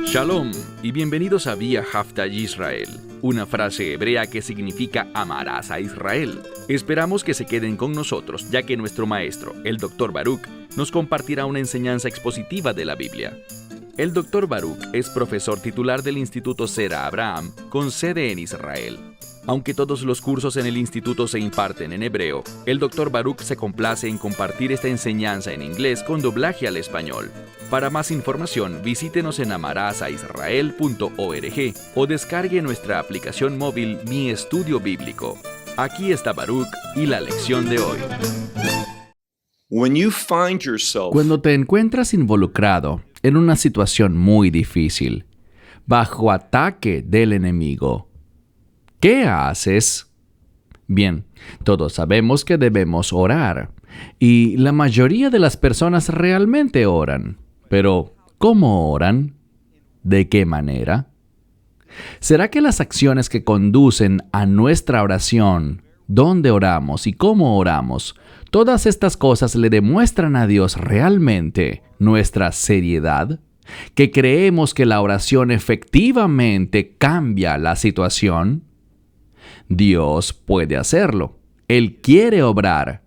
Shalom y bienvenidos a Vía Haftaj Israel, una frase hebrea que significa amarás a Israel. Esperamos que se queden con nosotros, ya que nuestro maestro, el Dr. Baruch, nos compartirá una enseñanza expositiva de la Biblia. El Dr. Baruch es profesor titular del Instituto Zera Abraham, con sede en Israel. Aunque todos los cursos en el instituto se imparten en hebreo, el Dr. Baruch se complace en compartir esta enseñanza en inglés con doblaje al español. Para más información, visítenos en amarasaisrael.org o descargue nuestra aplicación móvil Mi Estudio Bíblico. Aquí está Baruch y la lección de hoy. Cuando te encuentras involucrado en una situación muy difícil, bajo ataque del enemigo, ¿qué haces? Bien, todos sabemos que debemos orar, y la mayoría de las personas realmente oran. Pero, ¿cómo oran? ¿De qué manera? ¿Será que las acciones que conducen a nuestra oración, dónde oramos y cómo oramos, todas estas cosas le demuestran a Dios realmente nuestra seriedad? ¿Que creemos que la oración efectivamente cambia la situación? Dios puede hacerlo. Él quiere obrar,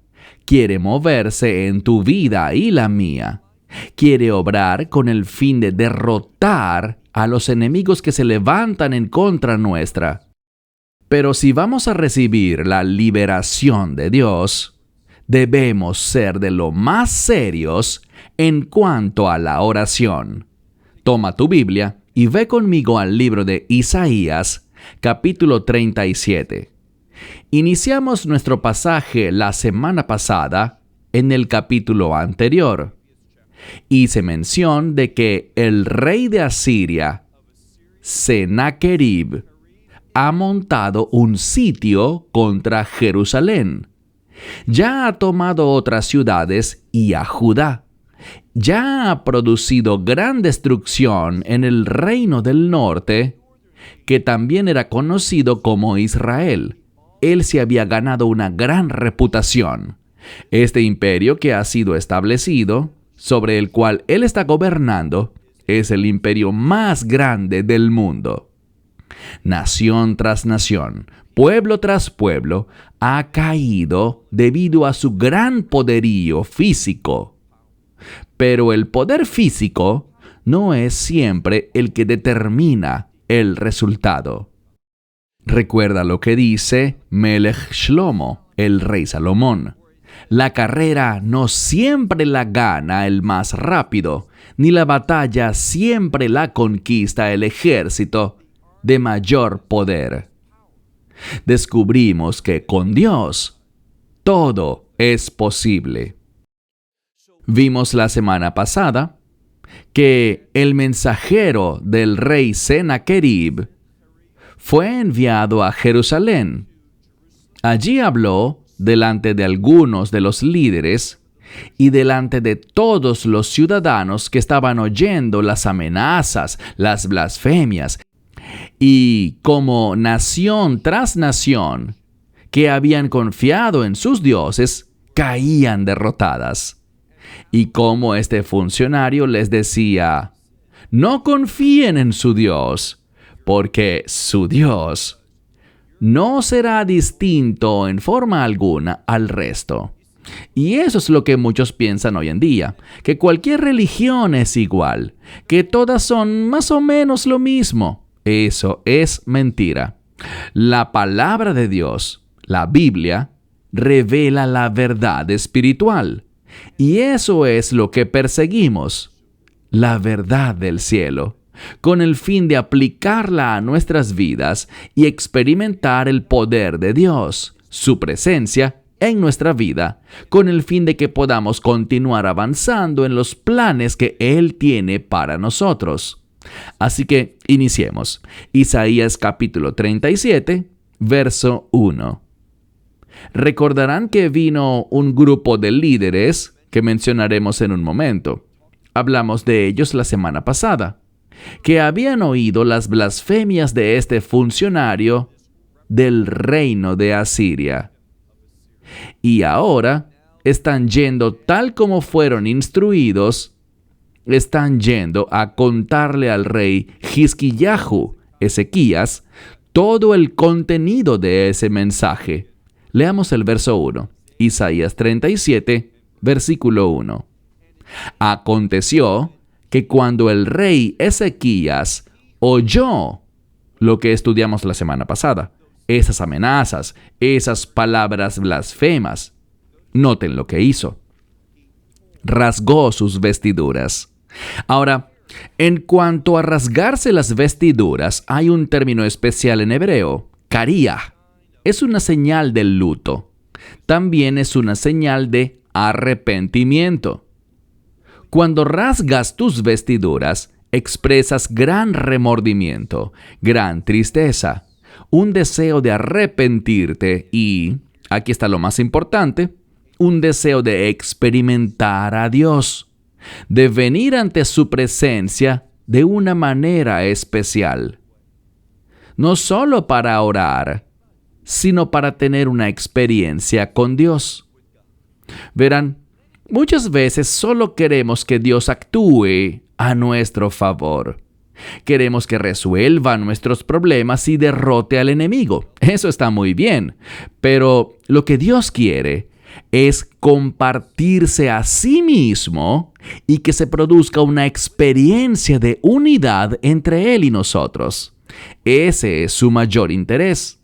quiere moverse en tu vida y la mía. Quiere obrar con el fin de derrotar a los enemigos que se levantan en contra nuestra. Pero si vamos a recibir la liberación de Dios, debemos ser de lo más serios en cuanto a la oración. Toma tu Biblia y ve conmigo al libro de Isaías, capítulo 37. Iniciamos nuestro pasaje la semana pasada en el capítulo anterior. Hice mención de que el rey de Asiria, Sennacherib, ha montado un sitio contra Jerusalén. Ya ha tomado otras ciudades y a Judá. Ya ha producido gran destrucción en el reino del norte, que también era conocido como Israel. Él se había ganado una gran reputación. Este imperio que ha sido establecido, sobre el cual él está gobernando, es el imperio más grande del mundo. Nación tras nación, pueblo tras pueblo, ha caído debido a su gran poderío físico. Pero el poder físico no es siempre el que determina el resultado. Recuerda lo que dice Melech Shlomo, el rey Salomón. La carrera no siempre la gana el más rápido, ni la batalla siempre la conquista el ejército de mayor poder. Descubrimos que con Dios todo es posible. Vimos la semana pasada que el mensajero del rey Sennacherib fue enviado a Jerusalén. Allí habló delante de algunos de los líderes y delante de todos los ciudadanos que estaban oyendo las amenazas, las blasfemias, y como nación tras nación que habían confiado en sus dioses, caían derrotadas. Y como este funcionario les decía, no confíen en su Dios, porque su Dios no será distinto en forma alguna al resto. Y eso es lo que muchos piensan hoy en día, que cualquier religión es igual, que todas son más o menos lo mismo. Eso es mentira. La palabra de Dios, la Biblia, revela la verdad espiritual. Y eso es lo que perseguimos, la verdad del cielo, con el fin de aplicarla a nuestras vidas y experimentar el poder de Dios, su presencia en nuestra vida, con el fin de que podamos continuar avanzando en los planes que Él tiene para nosotros. Así que iniciemos. Isaías capítulo 37, verso 1. Recordarán que vino un grupo de líderes que mencionaremos en un momento. Hablamos de ellos la semana pasada, que habían oído las blasfemias de este funcionario del reino de Asiria. Y ahora están yendo tal como fueron instruidos, están yendo a contarle al rey Hizquillahu, Ezequías, todo el contenido de ese mensaje. Leamos el verso 1, Isaías 37, versículo 1. Aconteció que cuando el rey Ezequías oyó lo que estudiamos la semana pasada, esas amenazas, esas palabras blasfemas, noten lo que hizo. Rasgó sus vestiduras. Ahora, en cuanto a rasgarse las vestiduras, hay un término especial en hebreo, caría. Es una señal del luto. También es una señal de arrepentimiento. Cuando rasgas tus vestiduras, expresas gran remordimiento, gran tristeza, un deseo de arrepentirte y, aquí está lo más importante, un deseo de experimentar a Dios, de venir ante su presencia de una manera especial. No solo para orar, sino para tener una experiencia con Dios. Verán, muchas veces solo queremos que Dios actúe a nuestro favor. Queremos que resuelva nuestros problemas y derrote al enemigo. Eso está muy bien, pero lo que Dios quiere es compartirse a sí mismo y que se produzca una experiencia de unidad entre Él y nosotros. Ese es su mayor interés.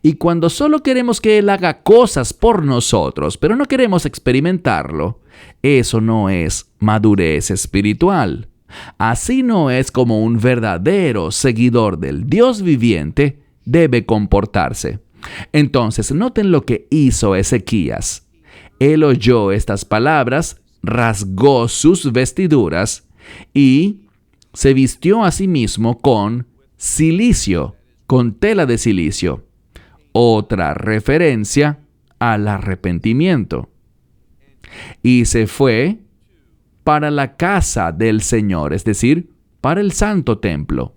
Y cuando solo queremos que Él haga cosas por nosotros, pero no queremos experimentarlo, eso no es madurez espiritual. Así no es como un verdadero seguidor del Dios viviente debe comportarse. Entonces, noten lo que hizo Ezequías. Él oyó estas palabras, rasgó sus vestiduras y se vistió a sí mismo con cilicio, con tela de cilicio. Otra referencia al arrepentimiento. Y se fue para la casa del Señor, es decir, para el santo templo.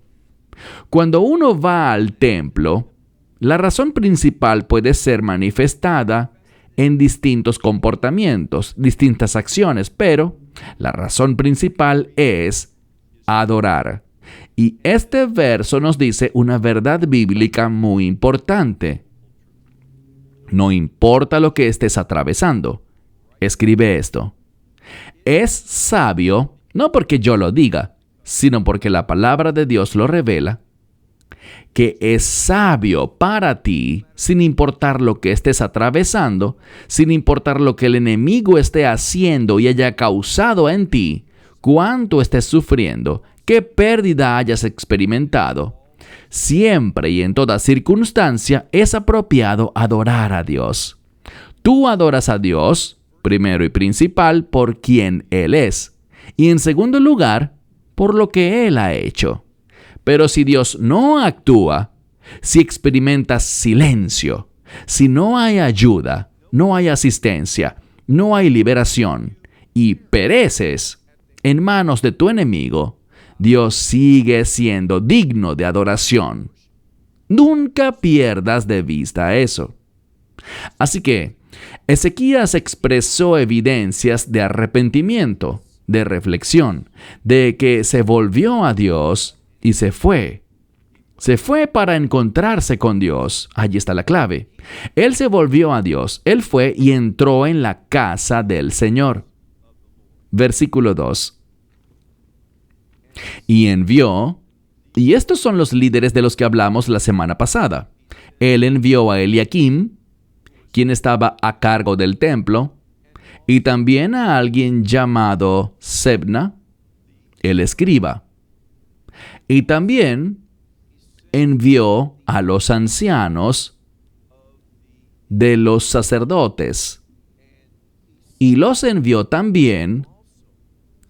Cuando uno va al templo, la razón principal puede ser manifestada en distintos comportamientos, distintas acciones, pero la razón principal es adorar. Y este verso nos dice una verdad bíblica muy importante. No importa lo que estés atravesando, escribe esto. Es sabio, no porque yo lo diga, sino porque la palabra de Dios lo revela, que es sabio para ti, sin importar lo que estés atravesando, sin importar lo que el enemigo esté haciendo y haya causado en ti, cuánto estés sufriendo, qué pérdida hayas experimentado. Siempre y en toda circunstancia es apropiado adorar a Dios. Tú adoras a Dios, primero y principal, por quien Él es, y en segundo lugar, por lo que Él ha hecho. Pero si Dios no actúa, si experimentas silencio, si no hay ayuda, no hay asistencia, no hay liberación, y pereces en manos de tu enemigo, Dios sigue siendo digno de adoración. Nunca pierdas de vista eso. Así que, Ezequías expresó evidencias de arrepentimiento, de reflexión, de que se volvió a Dios y se fue. Se fue para encontrarse con Dios. Allí está la clave. Él se volvió a Dios. Él fue y entró en la casa del Señor. Versículo 2. Y envió, y estos son los líderes de los que hablamos la semana pasada. Él envió a Eliakim, quien estaba a cargo del templo, y también a alguien llamado Sebna, el escriba. Y también envió a los ancianos de los sacerdotes. Y los envió también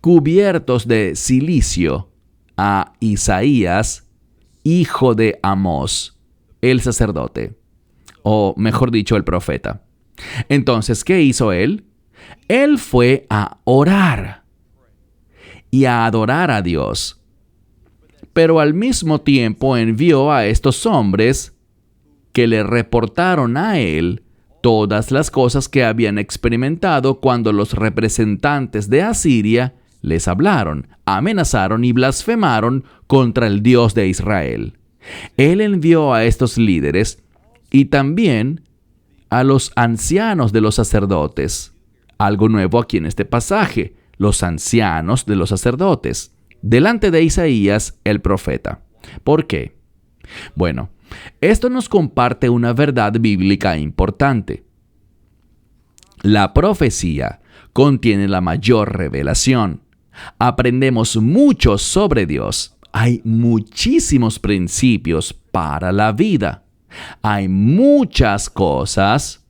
cubiertos de cilicio a Isaías, hijo de Amós, el sacerdote, o mejor dicho, el profeta. Entonces, ¿qué hizo él? Él fue a orar y a adorar a Dios. Pero al mismo tiempo envió a estos hombres que le reportaron a él todas las cosas que habían experimentado cuando los representantes de Asiria les hablaron, amenazaron y blasfemaron contra el Dios de Israel. Él envió a estos líderes y también a los ancianos de los sacerdotes. Algo nuevo aquí en este pasaje, los ancianos de los sacerdotes, delante de Isaías el profeta. ¿Por qué? Bueno, esto nos comparte una verdad bíblica importante. La profecía contiene la mayor revelación. Aprendemos mucho sobre Dios. Hay muchísimos principios para la vida. Hay muchas cosas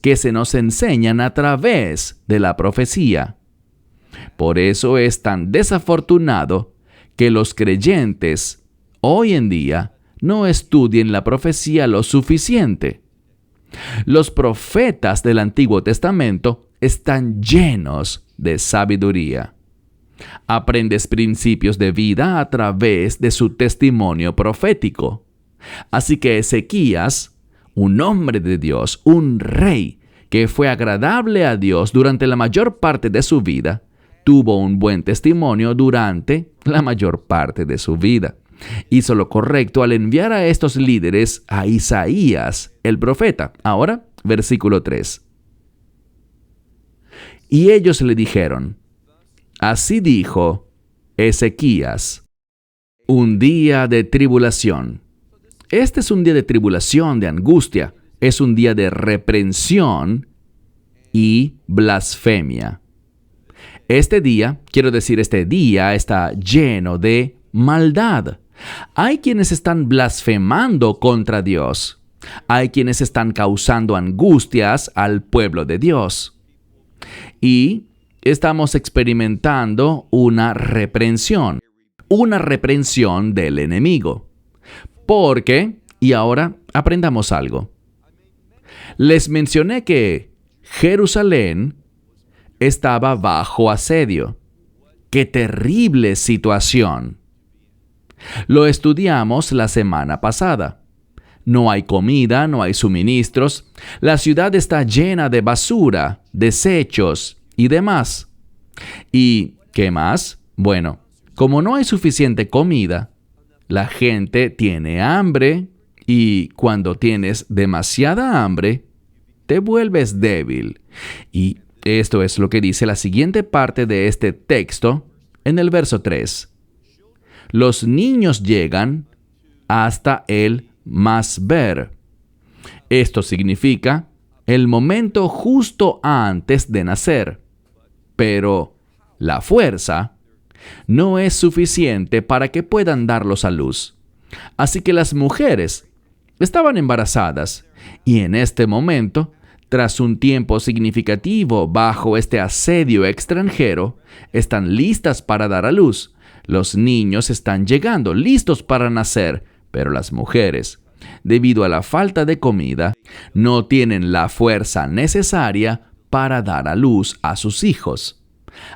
que se nos enseñan a través de la profecía. Por eso es tan desafortunado que los creyentes hoy en día no estudien la profecía lo suficiente. Los profetas del Antiguo Testamento están llenos de sabiduría. Aprendes principios de vida a través de su testimonio profético. Así que Ezequías, un hombre de Dios, un rey que fue agradable a Dios durante la mayor parte de su vida, tuvo un buen testimonio durante la mayor parte de su vida. Hizo lo correcto al enviar a estos líderes a Isaías, el profeta. Ahora, versículo 3. Y ellos le dijeron: así dijo Ezequías, un día de tribulación. Este es un día de tribulación, de angustia. Es un día de reprensión y blasfemia. Este día está lleno de maldad. Hay quienes están blasfemando contra Dios. Hay quienes están causando angustias al pueblo de Dios. Y estamos experimentando una reprensión del enemigo. Porque, y ahora aprendamos algo. Les mencioné que Jerusalén estaba bajo asedio. ¡Qué terrible situación! Lo estudiamos la semana pasada. No hay comida, no hay suministros. La ciudad está llena de basura, desechos y demás. ¿Y qué más? Bueno, como no hay suficiente comida, la gente tiene hambre y cuando tienes demasiada hambre, te vuelves débil. Y esto es lo que dice la siguiente parte de este texto en el verso 3. Los niños llegan hasta el masber. Esto significa el momento justo antes de nacer. Pero la fuerza no es suficiente para que puedan darlos a luz. Así que las mujeres estaban embarazadas y en este momento, tras un tiempo significativo bajo este asedio extranjero, están listas para dar a luz. Los niños están llegando, listos para nacer, pero las mujeres, debido a la falta de comida, no tienen la fuerza necesaria para dar a luz a sus hijos.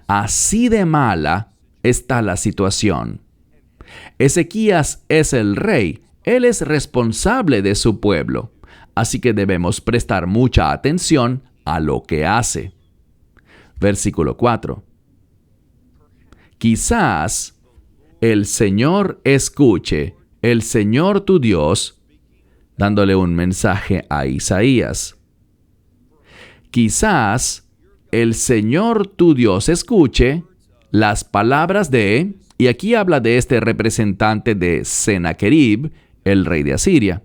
Así de mala está la situación. Ezequías es el rey, él es responsable de su pueblo, así que debemos prestar mucha atención a lo que hace. Versículo 4. Quizás el Señor escuche, el Señor tu Dios, dándole un mensaje a Isaías. Quizás el Señor tu Dios escuche las palabras de, y aquí habla de este representante de Sennacherib, el rey de Asiria,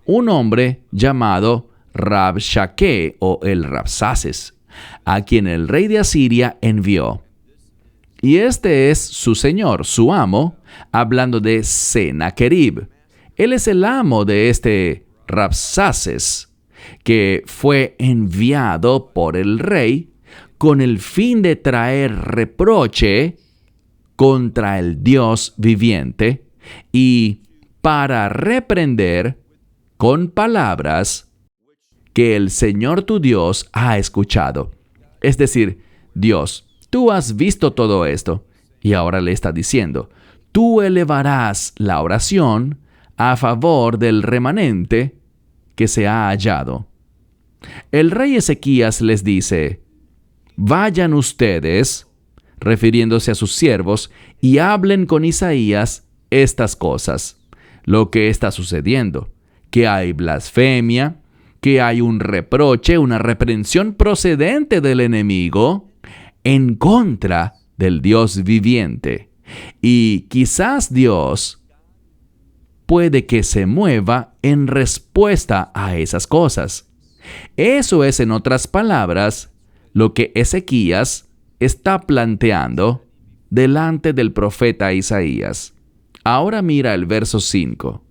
un hombre llamado Rabshakeh o el Rabsaces, a quien el rey de Asiria envió. Y este es su señor, su amo, hablando de Sennacherib. Él es el amo de este Rabsaces, que fue enviado por el rey con el fin de traer reproche contra el Dios viviente y para reprender con palabras que el Señor tu Dios ha escuchado. Es decir, Dios, tú has visto todo esto y ahora le está diciendo, tú elevarás la oración a favor del remanente que se ha hallado. El rey Ezequías les dice: vayan ustedes, refiriéndose a sus siervos, y hablen con Isaías estas cosas. Lo que está sucediendo, que hay blasfemia, que hay un reproche, una reprensión procedente del enemigo en contra del Dios viviente. Y quizás Dios puede que se mueva en respuesta a esas cosas. Eso es, en otras palabras, lo que Ezequías está planteando delante del profeta Isaías. Ahora mira el verso 5.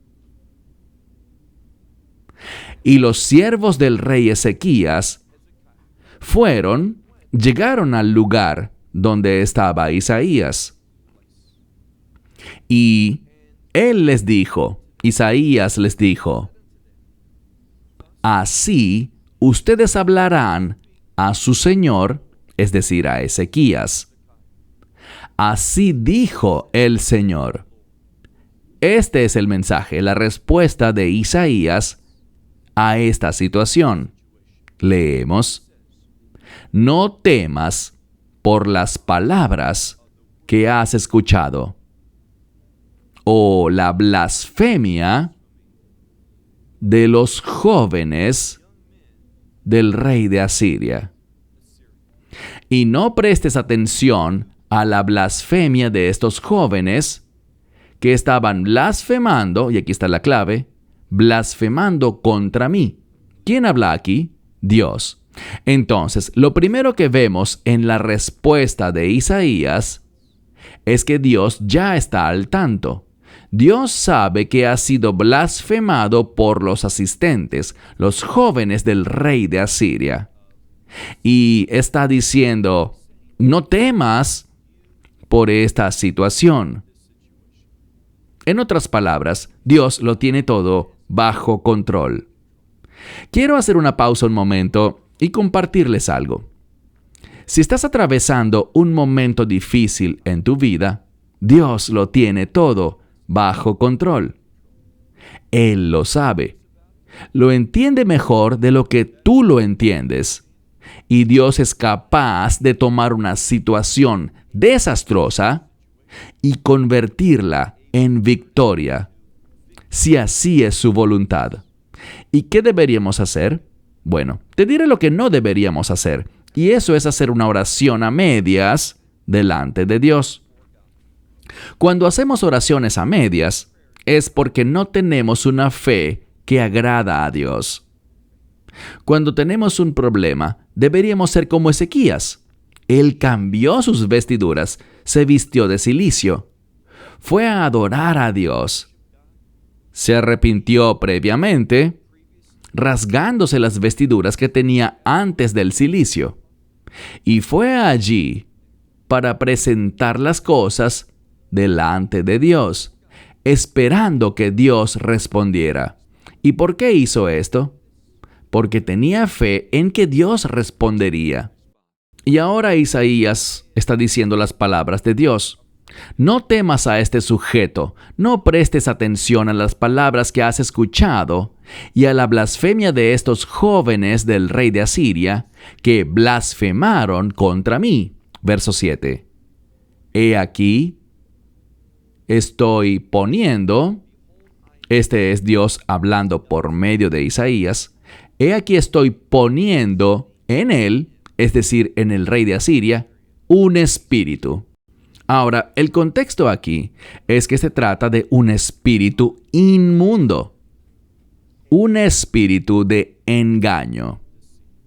Y los siervos del rey Ezequías llegaron al lugar donde estaba Isaías. Y él les dijo, Isaías les dijo: así ustedes hablarán a su señor, es decir, a Ezequías. Así dijo el Señor. Este es el mensaje, la respuesta de Isaías a esta situación. Leemos: no temas por las palabras que has escuchado, o la blasfemia de los jóvenes del rey de Asiria. Y no prestes atención a la blasfemia de estos jóvenes que estaban blasfemando, y aquí está la clave, blasfemando contra mí. ¿Quién habla aquí? Dios. Entonces, lo primero que vemos en la respuesta de Isaías es que Dios ya está al tanto. Dios sabe que ha sido blasfemado por los asistentes, los jóvenes del rey de Asiria. Y está diciendo: no temas por esta situación. En otras palabras, Dios lo tiene todo bajo control. Quiero hacer una pausa un momento y compartirles algo. Si estás atravesando un momento difícil en tu vida, Dios lo tiene todo bajo control. Él lo sabe. Lo entiende mejor de lo que tú lo entiendes. Y Dios es capaz de tomar una situación desastrosa y convertirla en victoria, si así es su voluntad. ¿Y qué deberíamos hacer? Bueno, te diré lo que no deberíamos hacer, y eso es hacer una oración a medias delante de Dios. Cuando hacemos oraciones a medias, es porque no tenemos una fe que agrada a Dios. Cuando tenemos un problema, deberíamos ser como Ezequías. Él cambió sus vestiduras, se vistió de cilicio, fue a adorar a Dios. Se arrepintió previamente, rasgándose las vestiduras que tenía antes del cilicio, y fue allí para presentar las cosas delante de Dios, esperando que Dios respondiera. ¿Y por qué hizo esto? Porque tenía fe en que Dios respondería. Y ahora Isaías está diciendo las palabras de Dios. No temas a este sujeto, no prestes atención a las palabras que has escuchado y a la blasfemia de estos jóvenes del rey de Asiria que blasfemaron contra mí. Verso 7. He aquí, estoy poniendo, este es Dios hablando por medio de Isaías, he aquí estoy poniendo en él, es decir, en el rey de Asiria, un espíritu. Ahora, el contexto aquí es que se trata de un espíritu inmundo, un espíritu de engaño.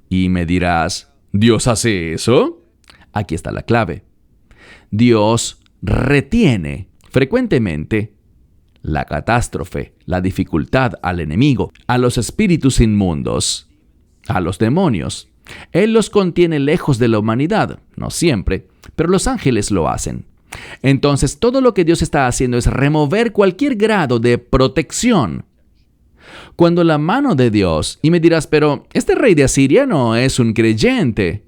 Y me dirás, ¿Dios hace eso? Aquí está la clave. Dios retiene frecuentemente la catástrofe, la dificultad al enemigo, a los espíritus inmundos, a los demonios. Él los contiene lejos de la humanidad, no siempre, pero los ángeles lo hacen. Entonces, todo lo que Dios está haciendo es remover cualquier grado de protección. Cuando la mano de Dios, y me dirás, pero este rey de Asiria no es un creyente.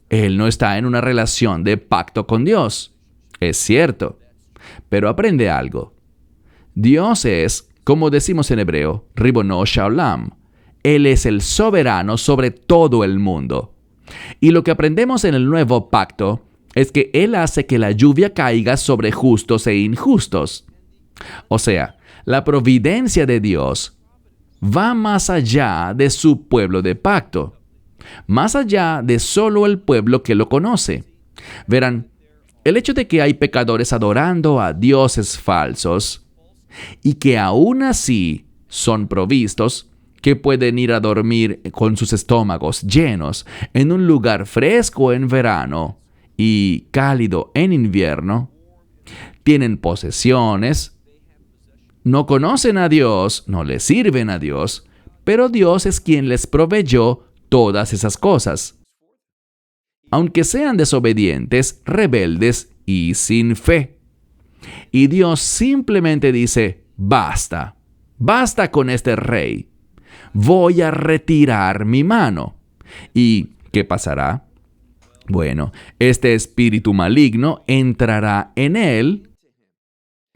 Él no está en una relación de pacto con Dios. Es cierto, pero aprende algo. Dios es, como decimos en hebreo, Ribono Shalom. Él es el soberano sobre todo el mundo. Y lo que aprendemos en el nuevo pacto es que Él hace que la lluvia caiga sobre justos e injustos. O sea, la providencia de Dios va más allá de su pueblo de pacto, más allá de solo el pueblo que lo conoce. Verán, el hecho de que hay pecadores adorando a dioses falsos y que aún así son provistos, que pueden ir a dormir con sus estómagos llenos en un lugar fresco en verano y cálido en invierno, tienen posesiones, no conocen a Dios, no le sirven a Dios, pero Dios es quien les proveyó todas esas cosas. Aunque sean desobedientes, rebeldes y sin fe. Y Dios simplemente dice, basta, basta con este rey. Voy a retirar mi mano. ¿Y qué pasará? Bueno, este espíritu maligno entrará en él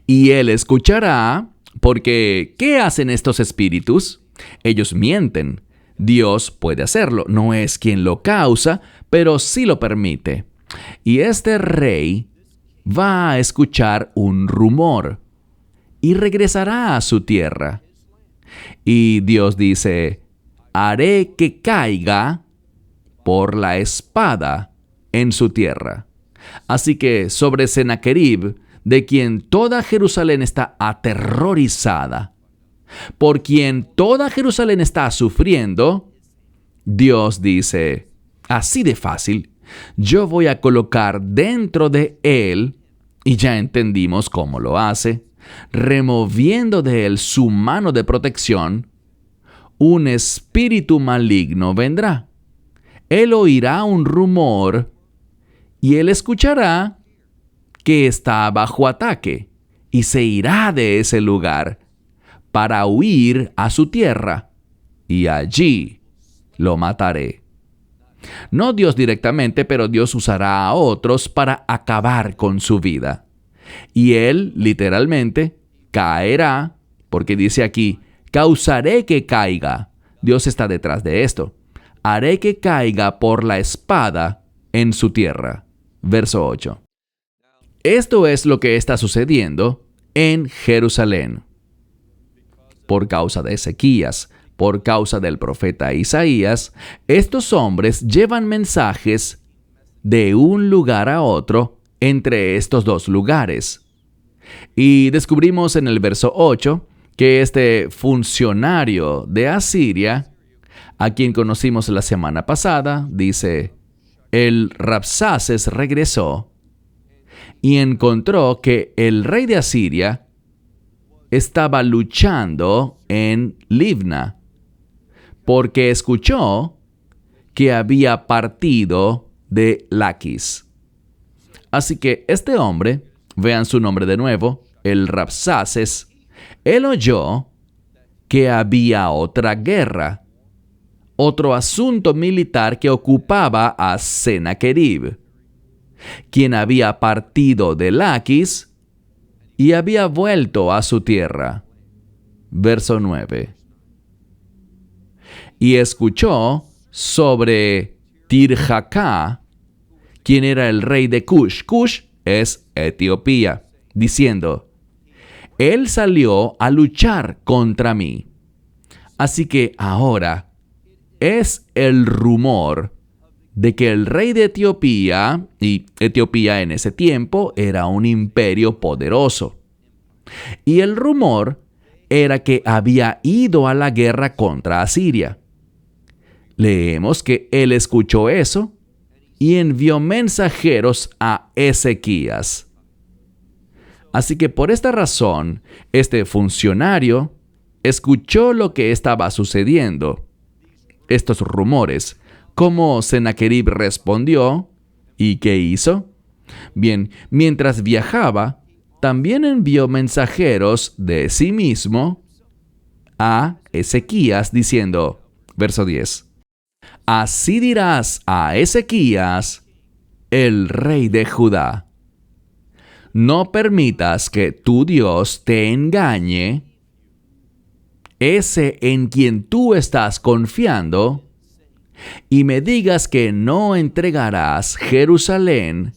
y él escuchará, porque ¿qué hacen estos espíritus? Ellos mienten. Dios puede hacerlo, no es quien lo causa, pero sí lo permite. Y este rey va a escuchar un rumor y regresará a su tierra. Y Dios dice, haré que caiga por la espada en su tierra. Así que sobre Sennacherib, de quien toda Jerusalén está aterrorizada, por quien toda Jerusalén está sufriendo, Dios dice, así de fácil, yo voy a colocar dentro de él, y ya entendimos cómo lo hace, removiendo de él su mano de protección, un espíritu maligno vendrá. Él oirá un rumor y él escuchará que está bajo ataque y se irá de ese lugar para huir a su tierra, y allí lo mataré. No Dios directamente, pero Dios usará a otros para acabar con su vida. Y él, literalmente, caerá, porque dice aquí, causaré que caiga. Dios está detrás de esto. Haré que caiga por la espada en su tierra. Verso 8. Esto es lo que está sucediendo en Jerusalén. Por causa de Ezequías, por causa del profeta Isaías, estos hombres llevan mensajes de un lugar a otro entre estos dos lugares. Y descubrimos en el verso 8 que este funcionario de Asiria, a quien conocimos la semana pasada, dice, el Rabsaces regresó y encontró que el rey de Asiria estaba luchando en Libna, porque escuchó que había partido de Laquis. Así que este hombre, vean su nombre de nuevo, el Rabsaces, él oyó que había otra guerra, otro asunto militar que ocupaba a Sennacherib, quien había partido de Laquis y había vuelto a su tierra. Verso 9. Y escuchó sobre Tirhacá, quien era el rey de Cush. Cush es Etiopía, diciendo, él salió a luchar contra mí. Así que ahora es el rumor de que el rey de Etiopía, y Etiopía en ese tiempo era un imperio poderoso, y el rumor era que había ido a la guerra contra Asiria. Leemos que él escuchó eso y envió mensajeros a Ezequías. Así que por esta razón, este funcionario escuchó lo que estaba sucediendo, estos rumores, cómo Sennacherib respondió y qué hizo. Bien, mientras viajaba, también envió mensajeros de sí mismo a Ezequías diciendo, verso 10, así dirás a Ezequías, el rey de Judá, no permitas que tu Dios te engañe ese en quien tú estás confiando, y me digas que no entregarás Jerusalén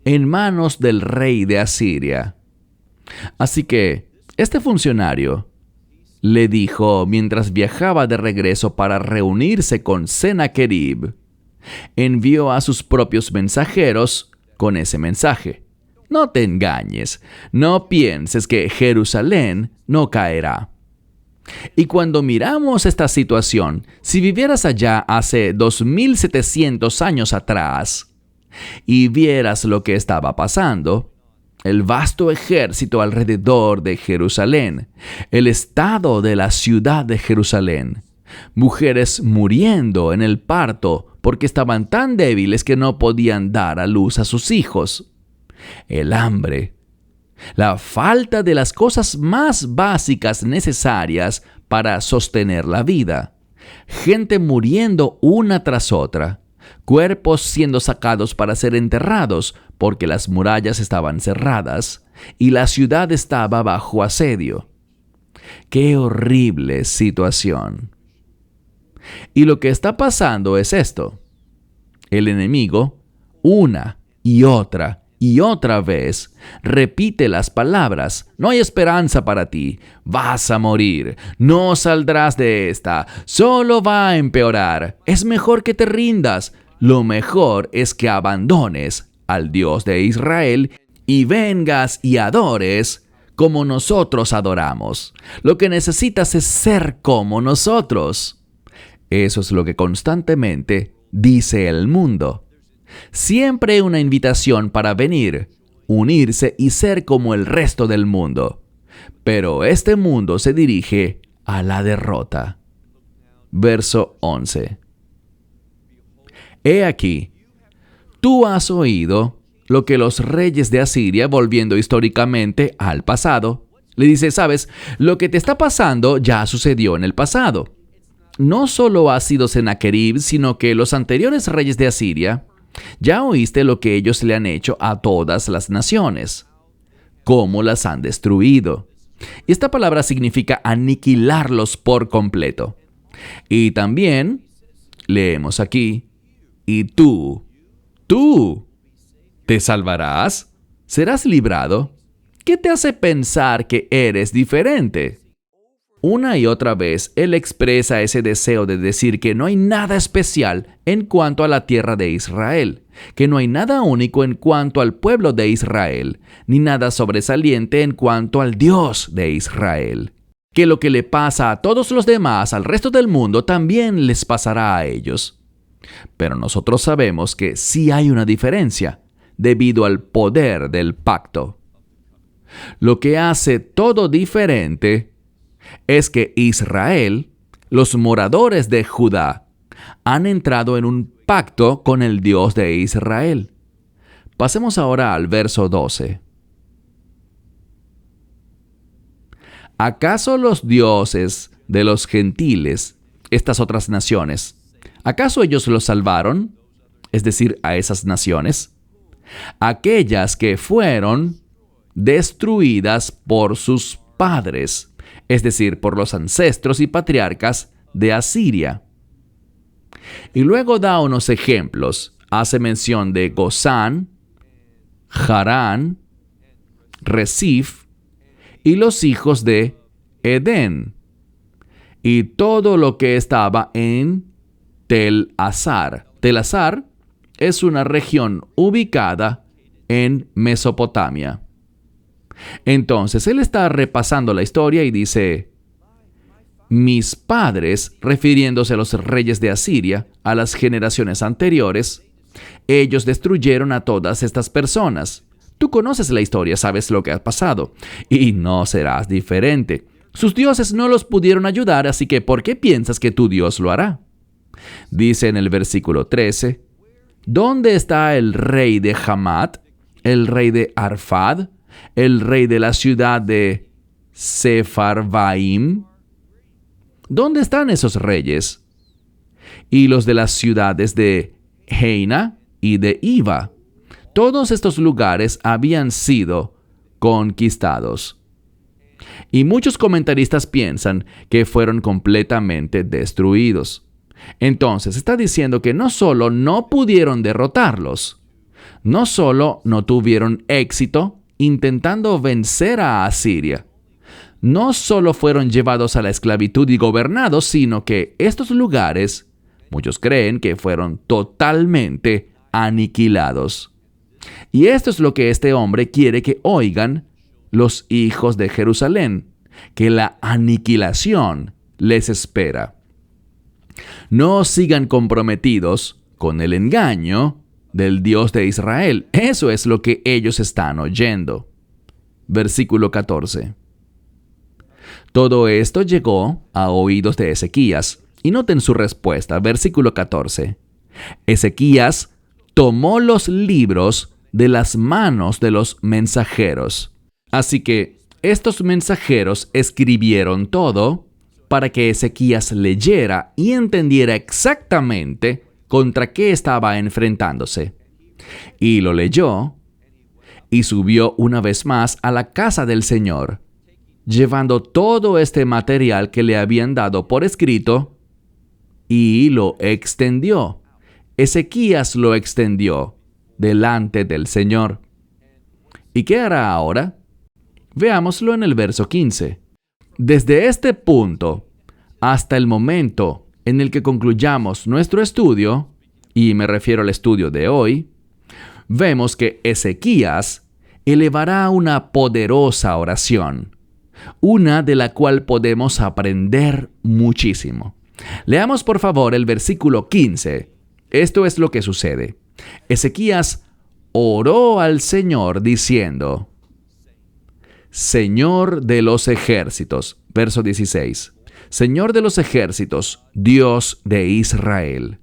en manos del rey de Asiria. Así que este funcionario le dijo mientras viajaba de regreso para reunirse con Sennacherib, envió a sus propios mensajeros con ese mensaje. No te engañes, no pienses que Jerusalén no caerá. Y cuando miramos esta situación, si vivieras allá hace 2700 años atrás y vieras lo que estaba pasando, el vasto ejército alrededor de Jerusalén, el estado de la ciudad de Jerusalén, mujeres muriendo en el parto porque estaban tan débiles que no podían dar a luz a sus hijos, el hambre, la falta de las cosas más básicas necesarias para sostener la vida, gente muriendo una tras otra, cuerpos siendo sacados para ser enterrados porque las murallas estaban cerradas y la ciudad estaba bajo asedio. ¡Qué horrible situación! Y lo que está pasando es esto. El enemigo, una y otra vez, repite las palabras: no hay esperanza para ti, vas a morir, no saldrás de esta, solo va a empeorar, es mejor que te rindas, lo mejor es que abandones al Dios de Israel y vengas y adores como nosotros adoramos. Lo que necesitas es ser como nosotros. Eso es lo que constantemente dice el mundo. Siempre una invitación para venir, unirse y ser como el resto del mundo. Pero este mundo se dirige a la derrota. Verso 11. He aquí, tú has oído lo que los reyes de Asiria, volviendo históricamente al pasado, le dice: sabes, lo que te está pasando ya sucedió en el pasado. No solo ha sido Sennacherib, sino que los anteriores reyes de Asiria, ya oíste lo que ellos le han hecho a todas las naciones, cómo las han destruido. Y esta palabra significa aniquilarlos por completo. Y también leemos aquí: y tú, ¿te salvarás? ¿Serás librado? ¿Qué te hace pensar que eres diferente? Una y otra vez, él expresa ese deseo de decir que no hay nada especial en cuanto a la tierra de Israel, que no hay nada único en cuanto al pueblo de Israel, ni nada sobresaliente en cuanto al Dios de Israel. Que lo que le pasa a todos los demás, al resto del mundo, también les pasará a ellos. Pero nosotros sabemos que sí hay una diferencia, debido al poder del pacto. Lo que hace todo diferente es que Israel, los moradores de Judá, han entrado en un pacto con el Dios de Israel. Pasemos ahora al verso 12. ¿Acaso los dioses de los gentiles, estas otras naciones, acaso ellos los salvaron? Es decir, a esas naciones, aquellas que fueron destruidas por sus padres, es decir, por los ancestros y patriarcas de Asiria. Y luego da unos ejemplos. Hace mención de Gozán, Harán, Resif y los hijos de Edén, y todo lo que estaba en Tel-Asar. Tel-Asar es una región ubicada en Mesopotamia. Entonces él está repasando la historia y dice: mis padres, refiriéndose a los reyes de Asiria, a las generaciones anteriores, ellos destruyeron a todas estas personas. Tú conoces la historia, sabes lo que ha pasado, y no serás diferente. Sus dioses no los pudieron ayudar, así que ¿por qué piensas que tu Dios lo hará? Dice en el versículo 13, ¿dónde está el rey de Hamat, el rey de Arfad, el rey de la ciudad de Sepharvaim? ¿Dónde están esos reyes? Y los de las ciudades de Heina y de Iva. Todos estos lugares habían sido conquistados. Y muchos comentaristas piensan que fueron completamente destruidos. Entonces está diciendo que no solo no pudieron derrotarlos, no solo no tuvieron éxito intentando vencer a Asiria, no solo fueron llevados a la esclavitud y gobernados, sino que estos lugares, muchos creen que fueron totalmente aniquilados. Y esto es lo que este hombre quiere que oigan los hijos de Jerusalén, que la aniquilación les espera. No sigan comprometidos con el engaño del Dios de Israel. Eso es lo que ellos están oyendo. Versículo 14. Todo esto llegó a oídos de Ezequías. Y noten su respuesta, versículo 14. Ezequías tomó los libros de las manos de los mensajeros. Así que estos mensajeros escribieron todo para que Ezequías leyera y entendiera exactamente contra qué estaba enfrentándose. Y lo leyó y subió una vez más a la casa del Señor, llevando todo este material que le habían dado por escrito, y lo extendió. Ezequías lo extendió delante del Señor. ¿Y qué hará ahora? Veámoslo en el verso 15. Desde este punto hasta el momento en el que concluyamos nuestro estudio, y me refiero al estudio de hoy, vemos que Ezequías elevará una poderosa oración, una de la cual podemos aprender muchísimo. Leamos por favor el versículo 15. Esto es lo que sucede. Ezequías oró al Señor diciendo: Señor de los ejércitos, verso 16, Señor de los ejércitos, Dios de Israel,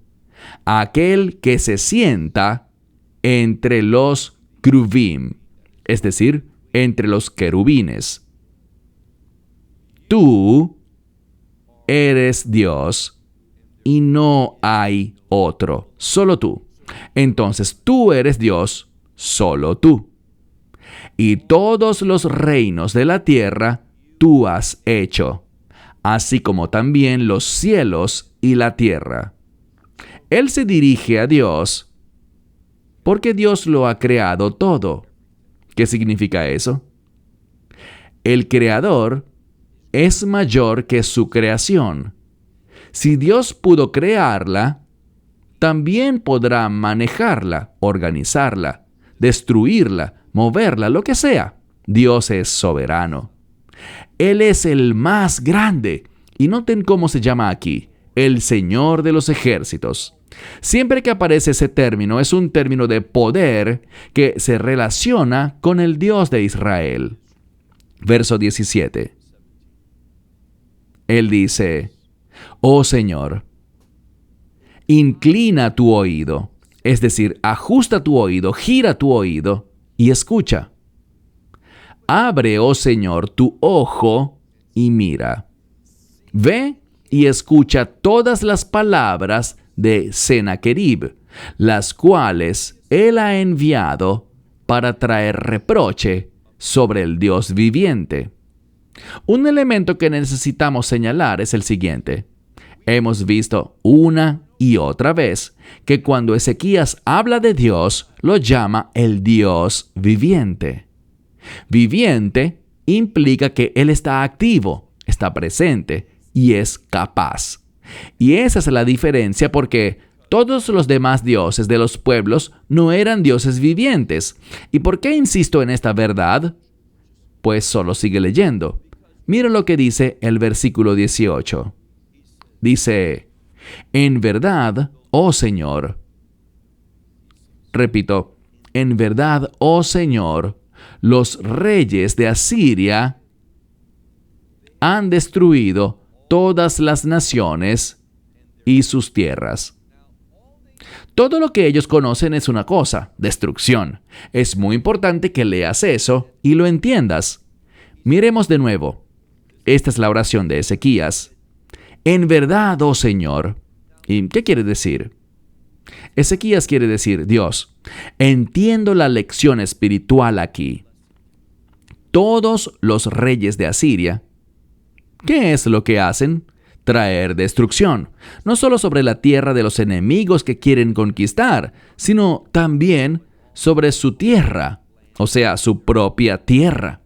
aquel que se sienta entre los cruvim, es decir, entre los querubines. Tú eres Dios y no hay otro, solo tú. Entonces tú eres Dios, solo tú. Y todos los reinos de la tierra tú has hecho, así como también los cielos y la tierra. Él se dirige a Dios porque Dios lo ha creado todo. ¿Qué significa eso? El Creador es mayor que su creación. Si Dios pudo crearla, también podrá manejarla, organizarla, destruirla, moverla, lo que sea. Dios es soberano. Él es el más grande. Y noten cómo se llama aquí: el Señor de los ejércitos. Siempre que aparece ese término, es un término de poder que se relaciona con el Dios de Israel. Verso 17. Él dice: Oh Señor, inclina tu oído, es decir, ajusta tu oído, gira tu oído y escucha. Abre, oh Señor, tu ojo y mira. Ve y escucha todas las palabras de Sennacherib, las cuales él ha enviado para traer reproche sobre el Dios viviente. Un elemento que necesitamos señalar es el siguiente. Hemos visto una y otra vez que cuando Ezequías habla de Dios, lo llama el Dios viviente. Viviente implica que Él está activo, está presente y es capaz. Y esa es la diferencia, porque todos los demás dioses de los pueblos no eran dioses vivientes. ¿Y por qué insisto en esta verdad? Pues solo sigue leyendo. Mira lo que dice el versículo 18. Dice: en verdad, oh Señor. Repito, en verdad, oh Señor, los reyes de Asiria han destruido todas las naciones y sus tierras. Todo lo que ellos conocen es una cosa: destrucción. Es muy importante que leas eso y lo entiendas. Miremos de nuevo. Esta es la oración de Ezequías. En verdad, oh Señor. ¿Y qué quiere decir? Ezequías quiere decir: Dios, entiendo la lección espiritual aquí. todos los reyes de Asiria, ¿qué es lo que hacen? Traer destrucción, no solo sobre la tierra de los enemigos que quieren conquistar, sino también sobre su tierra, o sea, su propia tierra.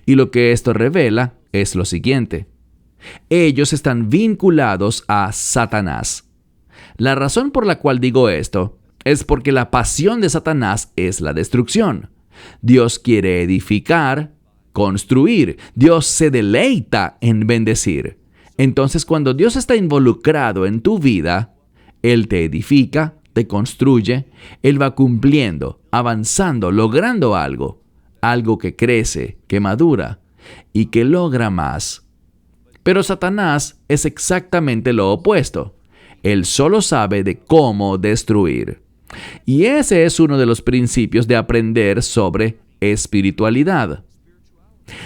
Y lo que esto revela es lo siguiente: ellos están vinculados a Satanás. La razón por la cual digo esto es porque la pasión de Satanás es la destrucción. Dios quiere edificar, construir. Dios se deleita en bendecir. Entonces, cuando Dios está involucrado en tu vida, Él te edifica, te construye, Él va cumpliendo, avanzando, logrando algo que crece, que madura y que logra más. Pero Satanás es exactamente lo opuesto. Él solo sabe de cómo destruir. Y ese es uno de los principios de aprender sobre espiritualidad.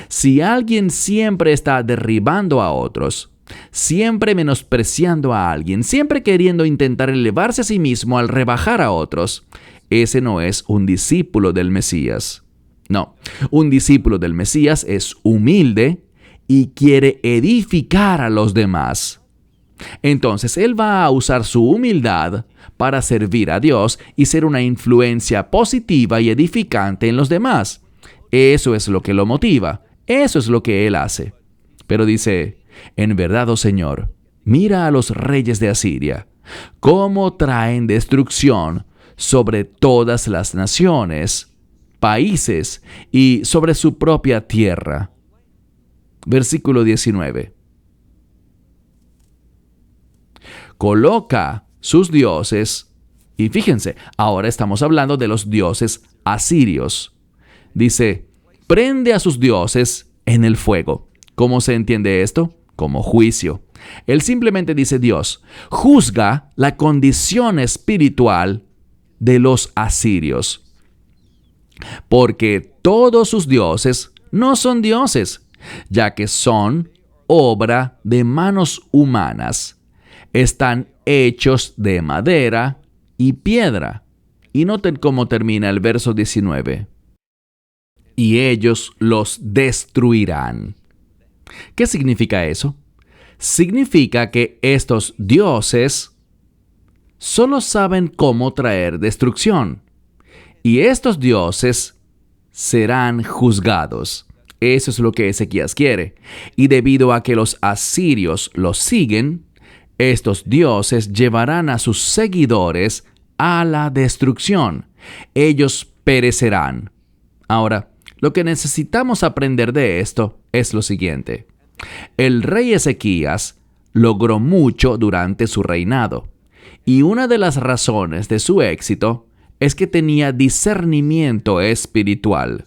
Si alguien siempre está derribando a otros, siempre menospreciando a alguien, siempre queriendo intentar elevarse a sí mismo al rebajar a otros, ese no es un discípulo del Mesías. No, un discípulo del Mesías es humilde y quiere edificar a los demás. Entonces, él va a usar su humildad para servir a Dios y ser una influencia positiva y edificante en los demás. Eso es lo que lo motiva. Eso es lo que él hace. Pero dice: en verdad, oh Señor, mira a los reyes de Asiria, cómo traen destrucción sobre todas las naciones, países y sobre su propia tierra. Versículo 19. Coloca sus dioses, y fíjense, ahora estamos hablando de los dioses asirios. Dice: prende a sus dioses en el fuego. ¿Cómo se entiende esto? Como juicio. Él simplemente dice: Dios, juzga la condición espiritual de los asirios. Porque todos sus dioses no son dioses, ya que son obra de manos humanas. Están hechos de madera y piedra. Y noten cómo termina el verso 19. Y ellos los destruirán. ¿Qué significa eso? Significa que estos dioses solo saben cómo traer destrucción. Y estos dioses serán juzgados. Eso es lo que Ezequías quiere. Y debido a que los asirios los siguen, estos dioses llevarán a sus seguidores a la destrucción. Ellos perecerán. Ahora, lo que necesitamos aprender de esto es lo siguiente. El rey Ezequías logró mucho durante su reinado. Y una de las razones de su éxito es que tenía discernimiento espiritual.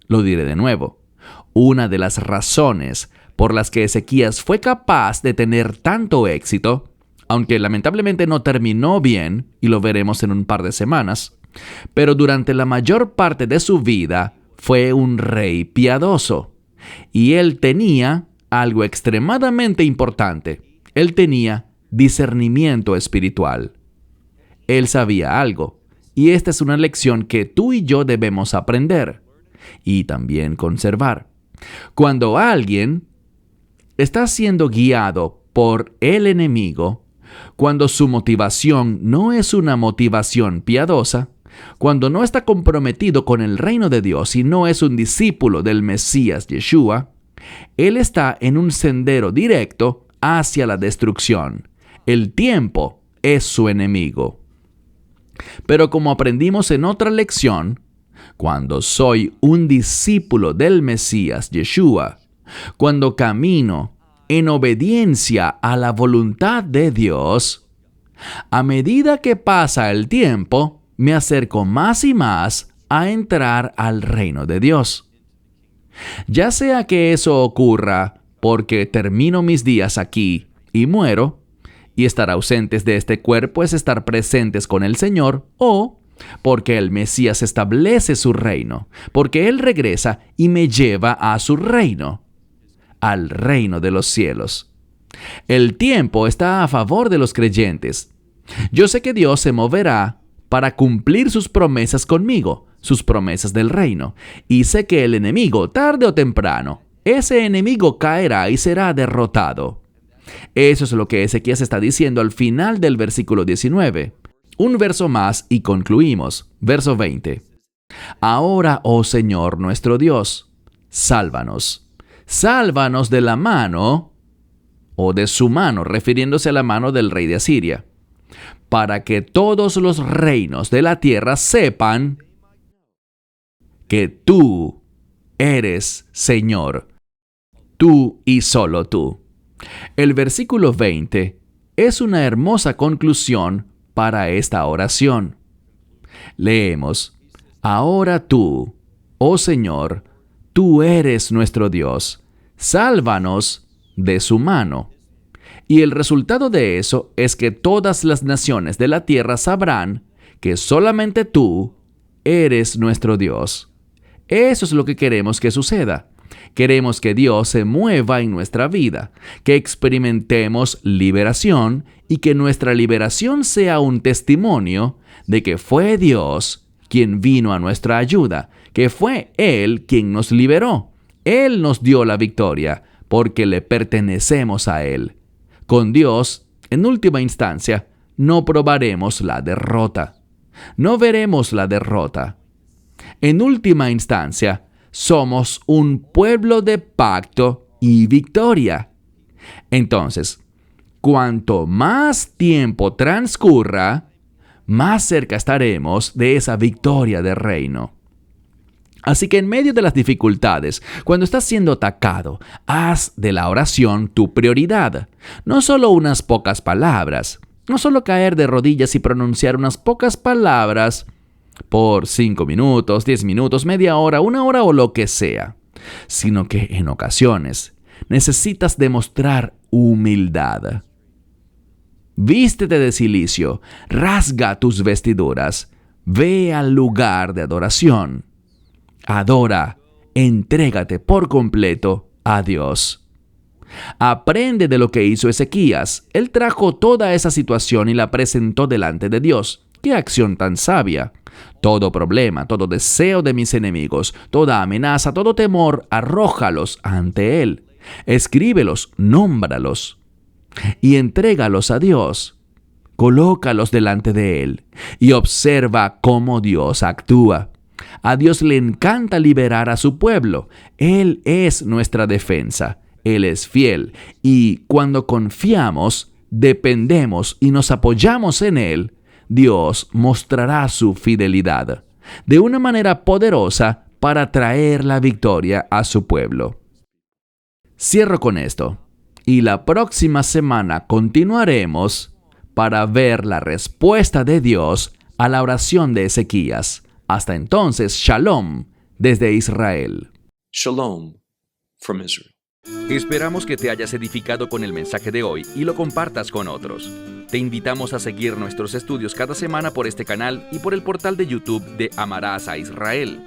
Lo diré de nuevo. Una de las razones por las que Ezequías fue capaz de tener tanto éxito, aunque lamentablemente no terminó bien, y lo veremos en un par de semanas, pero durante la mayor parte de su vida fue un rey piadoso. Y él tenía algo extremadamente importante. Él tenía discernimiento espiritual. Él sabía algo, y esta es una lección que tú y yo debemos aprender y también conservar. Cuando alguien está siendo guiado por el enemigo, cuando su motivación no es una motivación piadosa, cuando no está comprometido con el reino de Dios y no es un discípulo del Mesías Yeshua, él está en un sendero directo hacia la destrucción. El tiempo es su enemigo. Pero como aprendimos en otra lección, cuando soy un discípulo del Mesías Yeshua, cuando camino en obediencia a la voluntad de Dios, a medida que pasa el tiempo, me acerco más y más a entrar al reino de Dios. Ya sea que eso ocurra porque termino mis días aquí y muero, y estar ausentes de este cuerpo es estar presentes con el Señor, o porque el Mesías establece su reino, porque Él regresa y me lleva a su reino, al reino de los cielos. El tiempo está a favor de los creyentes. Yo sé que Dios se moverá para cumplir sus promesas conmigo, sus promesas del reino. Y sé que el enemigo, tarde o temprano, ese enemigo caerá y será derrotado. Eso es lo que Ezequías está diciendo al final del versículo 19. Un verso más y concluimos. Verso 20. Ahora, oh Señor nuestro Dios, sálvanos. Sálvanos de la mano, o de su mano, refiriéndose a la mano del rey de Asiria, para que todos los reinos de la tierra sepan que tú eres Señor, tú y solo tú. El versículo 20 es una hermosa conclusión para esta oración. Leemos: Ahora tú, oh Señor, tú eres nuestro Dios, sálvanos de su mano. Y el resultado de eso es que todas las naciones de la tierra sabrán que solamente tú eres nuestro Dios. Eso es lo que queremos que suceda. Queremos que Dios se mueva en nuestra vida, que experimentemos liberación y que nuestra liberación sea un testimonio de que fue Dios quien vino a nuestra ayuda, que fue Él quien nos liberó. Él nos dio la victoria porque le pertenecemos a Él. Con Dios, en última instancia, no probaremos la derrota. No veremos la derrota. En última instancia, somos un pueblo de pacto y victoria. Entonces, cuanto más tiempo transcurra, más cerca estaremos de esa victoria del reino. Así que en medio de las dificultades, cuando estás siendo atacado, haz de la oración tu prioridad. No solo unas pocas palabras, no solo caer de rodillas y pronunciar unas pocas palabras por 5 minutos, 10 minutos, media hora, 1 hora o lo que sea, sino que en ocasiones necesitas demostrar humildad. Vístete de cilicio, rasga tus vestiduras, ve al lugar de adoración. Adora, entrégate por completo a Dios. Aprende de lo que hizo Ezequías. Él trajo toda esa situación y la presentó delante de Dios. ¡Qué acción tan sabia! Todo problema, todo deseo de mis enemigos, toda amenaza, todo temor, arrójalos ante Él. Escríbelos, nómbralos y entrégalos a Dios. Colócalos delante de Él y observa cómo Dios actúa. A Dios le encanta liberar a su pueblo. Él es nuestra defensa. Él es fiel. Y cuando confiamos, dependemos y nos apoyamos en Él, Dios mostrará su fidelidad de una manera poderosa para traer la victoria a su pueblo. Cierro con esto. Y la próxima semana continuaremos para ver la respuesta de Dios a la oración de Ezequías. Hasta entonces, Shalom desde Israel. Shalom from Israel. Esperamos que te hayas edificado con el mensaje de hoy y lo compartas con otros. Te invitamos a seguir nuestros estudios cada semana por este canal y por el portal de YouTube de Amarás a Israel.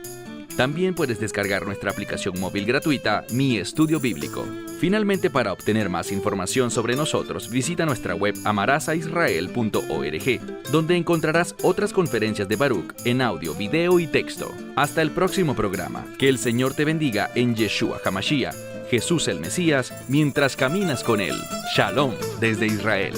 También puedes descargar nuestra aplicación móvil gratuita, Mi Estudio Bíblico. Finalmente, para obtener más información sobre nosotros, visita nuestra web amarasaisrael.org, donde encontrarás otras conferencias de Baruch en audio, video y texto. Hasta el próximo programa. Que el Señor te bendiga en Yeshua HaMashiach, Jesús el Mesías, mientras caminas con Él. Shalom desde Israel.